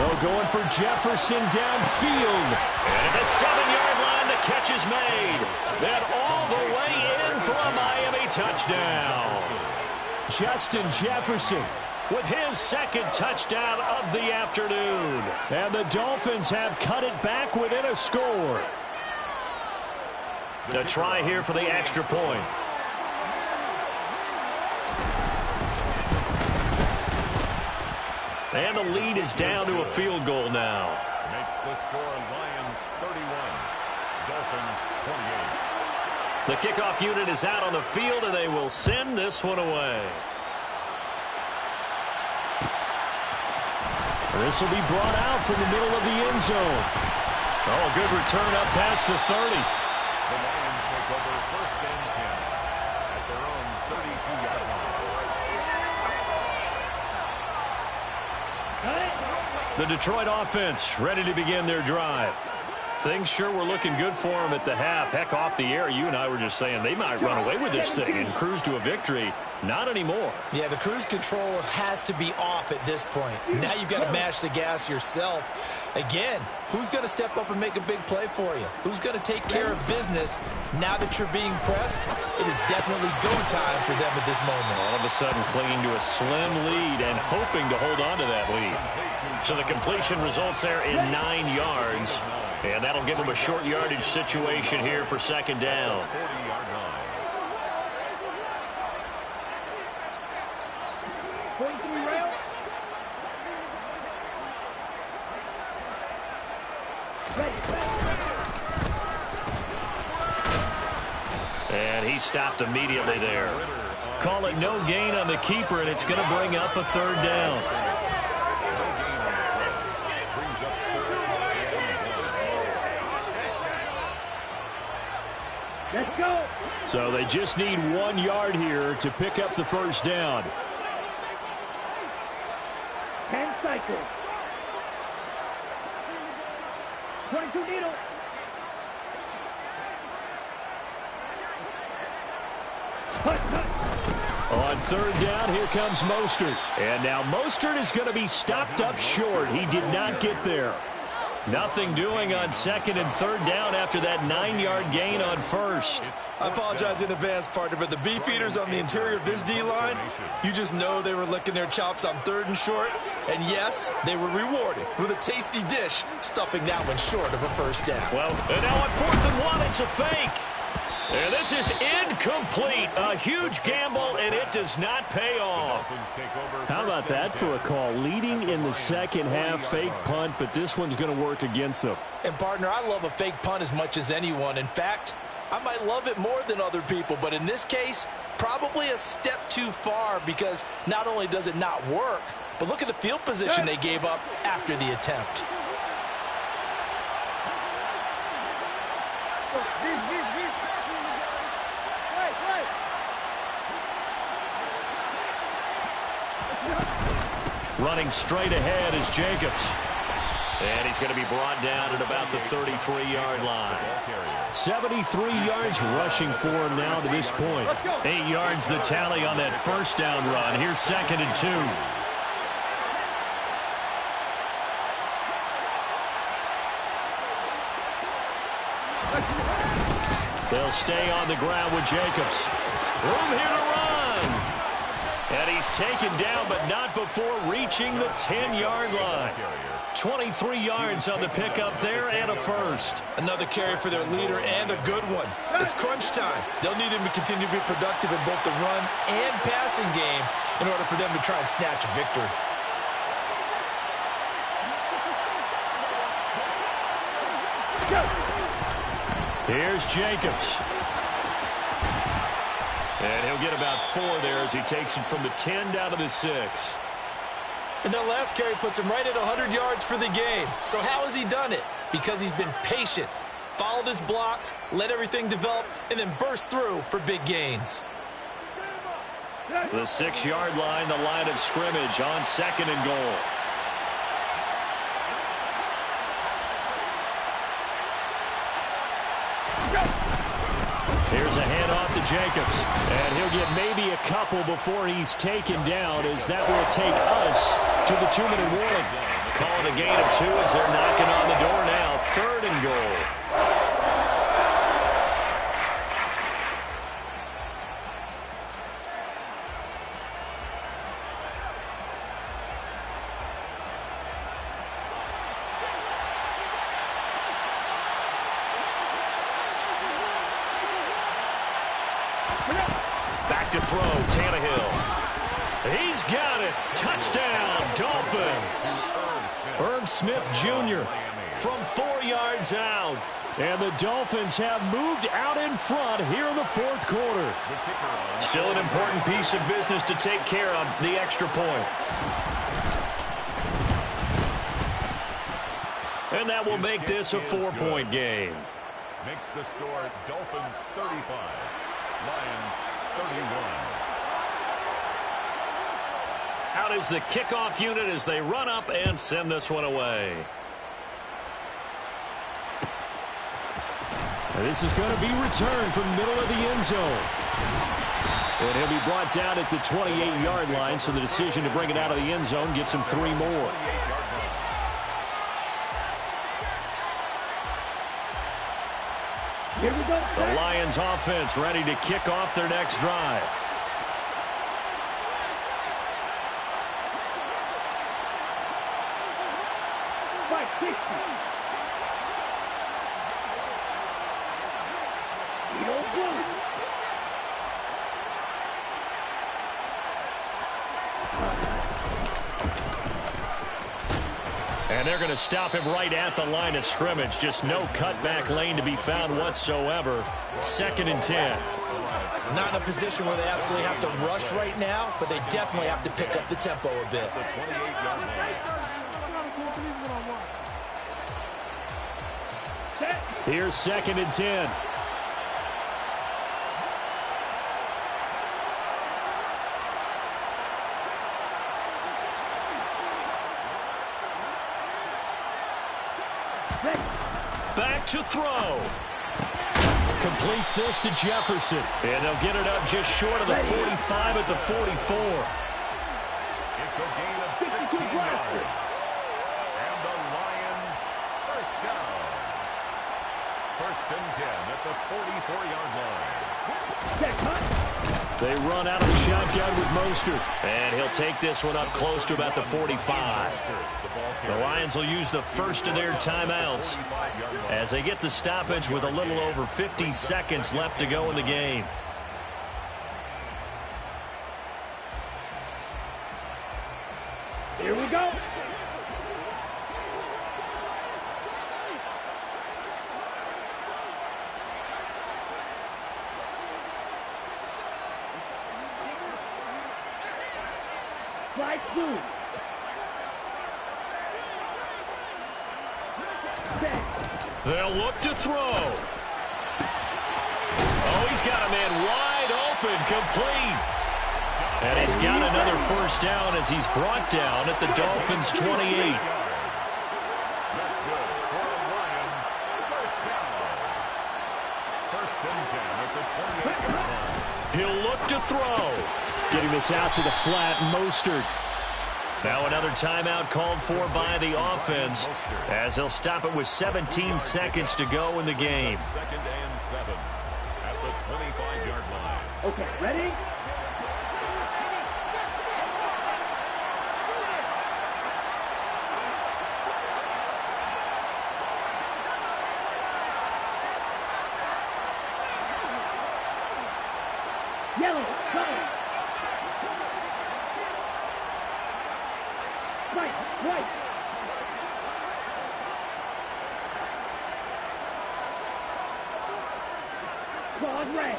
Oh, going for Jefferson downfield.
And at the 7-yard line, the catch is made. Then all the way in for a Miami touchdown.
Justin Jefferson
with his 2nd touchdown of the afternoon.
And the Dolphins have cut it back within a score.
The try here for the extra point. And the lead is down to a field goal now.
Makes the score Lions 31, Dolphins 28.
The kickoff unit is out on the field, and they will send this one away.
This will be brought out from the middle of the end zone.
Oh, a good return up past the 30.
The Lions take over 1st and 10 at their own 32-yard line.
The Detroit offense ready to begin their drive. Things sure were looking good for them at the half. Heck, off the air, you and I were just saying they might run away with this thing and cruise to a victory. Not anymore.
Yeah, the cruise control has to be off at this point. Now you've got to mash the gas yourself. Again, who's going to step up and make a big play for you? Who's going to take care of business now that you're being pressed? It is definitely go time for them at this moment.
All of a sudden clinging to a slim lead and hoping to hold on to that lead. So the completion results there in 9 yards. And that'll give them a short yardage situation here for 2nd down.
40-yard line.
43 rail.
And he stopped immediately there. Call it no gain on the keeper, and it's going to bring up a 3rd down.
Let's go.
So they just need 1 yard here to pick up the 1st down.
10 cycles. 22 needle.
On 3rd down, here comes Mostert. And now Mostert is going to be stopped up short. He did not get there.
Nothing doing on 2nd and 3rd down after that 9-yard gain on 1st.
I apologize in advance, partner, but the beefeaters on the interior of this D-line, you just know they were licking their chops on 3rd and short. And yes, they were rewarded with a tasty dish, stuffing that one short of a 1st down.
Well, and now on 4th and 1, it's a fake. And this is incomplete. A huge gamble, and it does not pay off.
How about that for a call? Leading in the 2nd half, fake punt, but this one's going to work against them.
And, partner, I love a fake punt as much as anyone. In fact, I might love it more than other people, but in this case, probably a step too far because not only does it not work, but look at the field position they gave up after the attempt.
Running straight ahead is Jacobs. And he's going to be brought down at about the 33-yard line.
73 yards rushing for him now to this point.
8 yards the tally on that 1st down run. Here's 2nd and 2. They'll stay on the ground with Jacobs. Room here to run. And he's taken down, but not before reaching the 10-yard line. 23 yards on the pickup there and a 1st.
Another carry for their leader and a good one. It's crunch time. They'll need him to continue to be productive in both the run and passing game in order for them to try and snatch a victory.
Here's Jacobs. And he'll get about 4 there as he takes it from the 10 down to the 6.
And that last carry puts him right at 100 yards for the game. So how has he done it? Because he's been patient, followed his blocks, let everything develop, and then burst through for big gains.
The 6-yard line, the line of scrimmage on 2nd and goal. Here's a handoff to Jacobs. And he'll get maybe a couple before he's taken down, as that will take us to the 2-minute warning. Calling a gain of 2 as they're knocking on the door now. 3rd and goal. Back to throw, Tannehill. He's got it. Touchdown, Dolphins. Irv Smith Jr. from 4 yards out. And the Dolphins have moved out in front here in the 4th quarter. Still an important piece of business to take care of, the extra point. And that will make this a 4-point game.
Makes the score Dolphins 35, Lions 31.
Out is the kickoff unit as they run up and send this one away.
And this is going to be returned from the middle of the end zone. And he'll be brought down at the 28-yard line, so the decision to bring it out of the end zone gets him 3 more.
Here we go.
The Lions offense ready to kick off their next drive. And they're going to stop him right at the line of scrimmage. Just no cutback lane to be found whatsoever. 2nd and 10.
Not in a position where they absolutely have to rush right now, but they definitely have to pick up the tempo a bit.
Here's 2nd and 10.
Back to throw. Completes this to Jefferson. And they'll get it up just short of the 45 at the 44.
It's a gain of 16 yards. And the Lions first down. 1st and 10 at the 44-yard line.
They run out of the shotgun with Mostert. And he'll take this one up close to about the 45. The Lions will use the first of their timeouts as they get the stoppage with a little over 50 seconds left to go in the game.
Here we go. Slide through.
They'll look to throw. Oh, he's got a man wide open, complete. And he's got another first down as he's brought down at the Dolphins' 28.
That's good for the Lions. First down. 1st and 10 at the 28-yard line.
He'll look to throw.
Getting this out to the flat, Mostert.
Now another timeout called for by the offense as they'll stop it with 17 seconds to go in the game.
2nd and 7 at the 25-yard line.
Okay, ready? Yellow, go! Right. Claude red.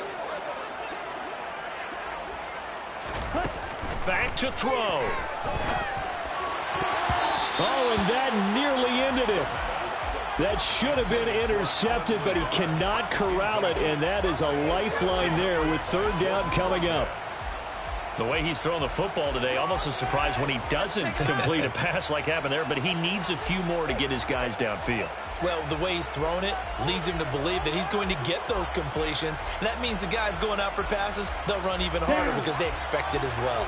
Back to throw.
Oh, and that nearly ended it. That should have been intercepted, but he cannot corral it, and that is a lifeline there with 3rd down coming up.
The way he's throwing the football today, almost a surprise when he doesn't complete a pass like happened there, but he needs a few more to get his guys downfield.
Well, the way he's thrown it leads him to believe that he's going to get those completions. And that means the guys going out for passes, they'll run even harder because they expect it as well.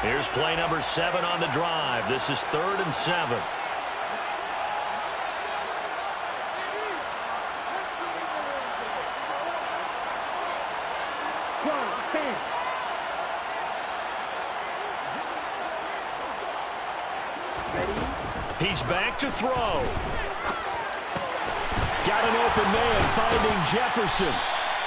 Here's play number 7 on the drive. This is 3rd and 7. He's back to throw. Got an open man finding Jefferson.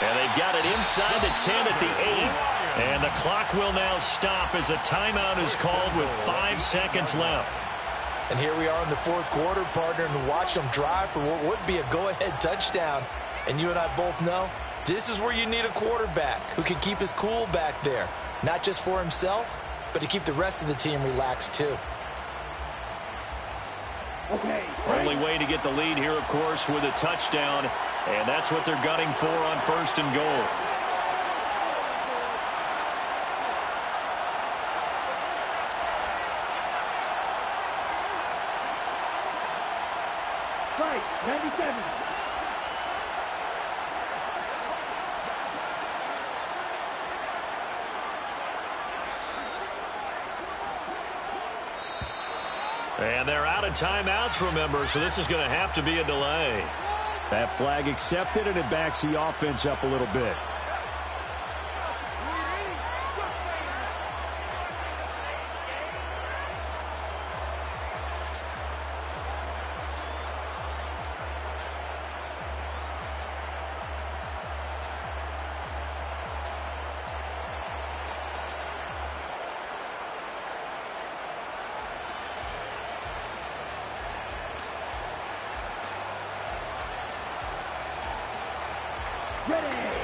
And they've got it inside the 10 at the 8. And the clock will now stop as a timeout is called with 5 seconds left.
And here we are in the 4th quarter, partner, and watch them drive for what would be a go-ahead touchdown. And you and I both know this is where you need a quarterback who can keep his cool back there. Not just for himself, but to keep the rest of the team relaxed too.
Okay.
Only way to get the lead here, of course, with a touchdown. And that's what they're gunning for on 1st and goal.
Right, 97.
And they're out of timeouts, remember, so this is going to have to be a delay.
That flag accepted, and it backs the offense up a little bit.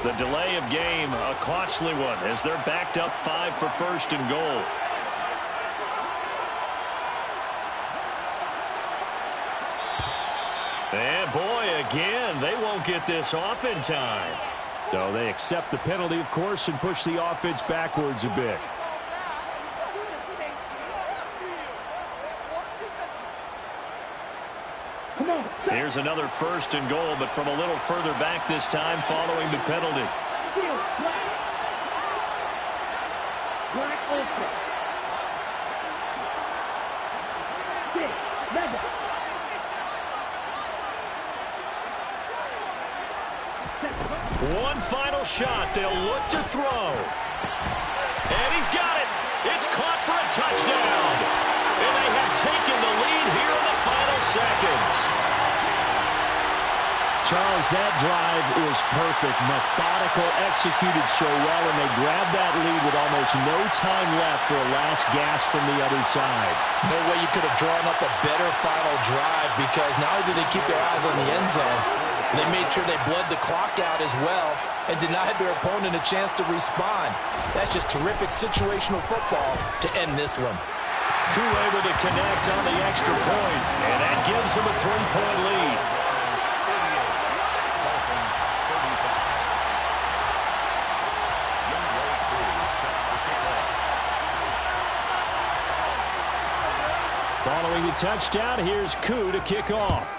The delay of game, a costly one, as they're backed up 5 for 1st and goal. And boy, again, they won't get this off in time.
So they accept the penalty, of course, and push the offense backwards a bit.
Here's another 1st and goal, but from a little further back this time following the penalty.
Black ultra. Lega.
One final shot. They'll look to throw. And he's got it. It's caught for a touchdown. And they have taken the lead here in the final seconds.
Charles, that drive was perfect. Methodical, executed so well, and they grabbed that lead with almost no time left for a last gasp from the other side.
No way you could have drawn up a better final drive, because not only did they keep their eyes on the end zone, they made sure they bled the clock out as well and denied their opponent a chance to respond. That's just terrific situational football to end this one.
Crew able to connect on the extra point, and that gives them a 3-point lead.
Following the touchdown, here's Koo to kick off.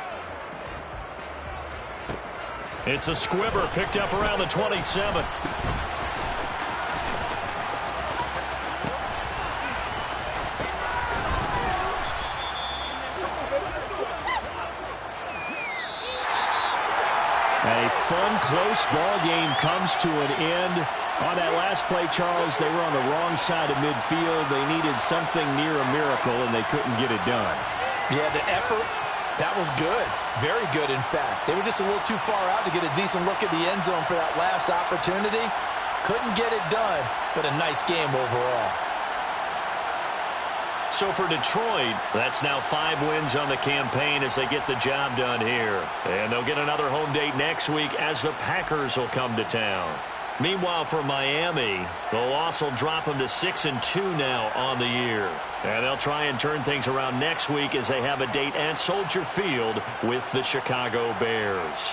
It's a squibber picked up around the 27.
A fun, close ball game comes to an end. On that last play, Charles, they were on the wrong side of midfield. They needed something near a miracle, and they couldn't get it done.
Yeah, the effort, that was good. Very good, in fact. They were just a little too far out to get a decent look at the end zone for that last opportunity. Couldn't get it done, but a nice game overall.
So for Detroit, that's now 5 wins on the campaign as they get the job done here. And they'll get another home date next week as the Packers will come to town. Meanwhile, for Miami, the loss will drop them to 6-2 now on the year. And they'll try and turn things around next week as they have a date at Soldier Field with the Chicago Bears.